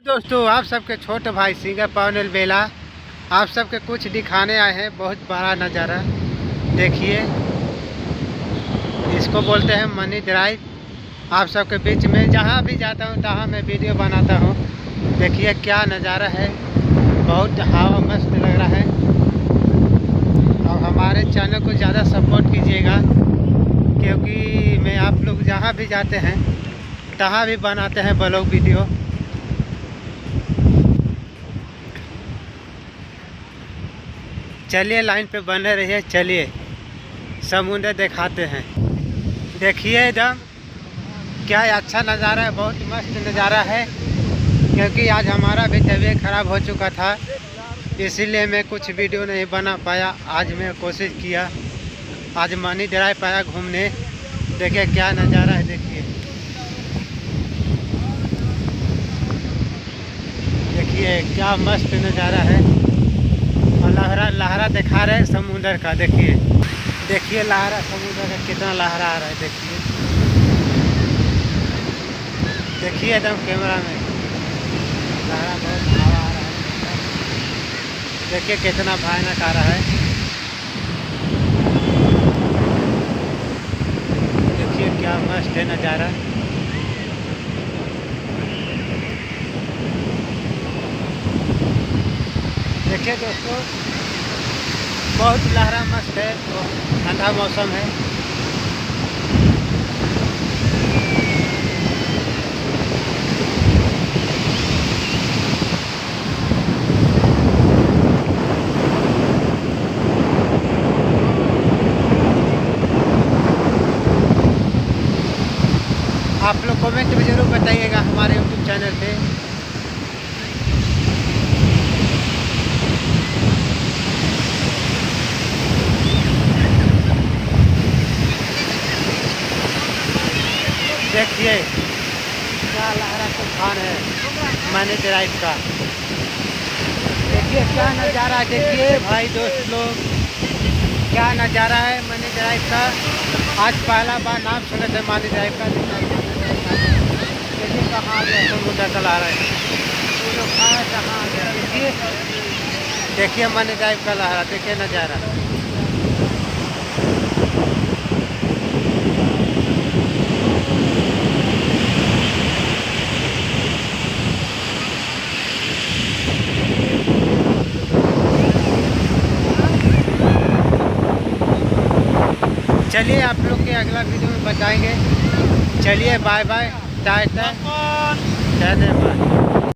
दोस्तों, आप सबके छोटे भाई सिंगर पवन बेला आप सबके कुछ दिखाने आए हैं। बहुत बड़ा नज़ारा देखिए, इसको बोलते हैं मनी ड्राइव। आप सबके बीच में जहाँ भी जाता हूँ तहाँ मैं वीडियो बनाता हूँ। देखिए क्या नज़ारा है, बहुत हवा मस्त लग रहा है। और हमारे चैनल को ज़्यादा सपोर्ट कीजिएगा, क्योंकि मैं आप लोग जहाँ भी जाते हैं तहाँ भी बनाते हैं ब्लॉग वीडियो। चलिए लाइन पे बने रहिए, चलिए समुद्र दिखाते हैं। देखिए एकदम क्या अच्छा नज़ारा है, बहुत मस्त नज़ारा है। क्योंकि आज हमारा भी तबीयत ख़राब हो चुका था, इसीलिए मैं कुछ वीडियो नहीं बना पाया। आज मैं कोशिश किया, आज मनी ड्राइव पाया घूमने। देखिए क्या नज़ारा है, देखिए देखिए क्या मस्त नज़ारा है। और लहरा दिखा रहे हैं समुद्र का। देखिए देखिए लहरा समुद्र का कितना लहरा आ रहा है। देखिए देखिए एकदम कैमरा में लहरा, बहुत हवा आ रहा है। देखिए कितना भयानक आ रहा है। देखिए क्या मस्त है नज़ारा। देखिए दोस्तों, बहुत लहरा मस्त है, तो ठंडा मौसम है। आप लोग कमेंट में ज़रूर बताइएगा हमारे यूट्यूब चैनल पे। देखिए क्या लहरा तूफान है मनी ड्राइव का। देखिए क्या नज़ारा, देखिए भाई दोस्त लोग क्या नज़ारा है मनी ड्राइव का। आज पहला बार नाम सुने थे मनी ड्राइव का। देखिए कहाँ आ गया समुद्र का लहरा है, कहाँ आ गया। देखिए देखिए मनी ड्राइव का लहरा, देखिए नज़ारा। चलिए आप लोग के अगला वीडियो में बताएंगे। चलिए बाय बाय, टाटा, धन्यवाद।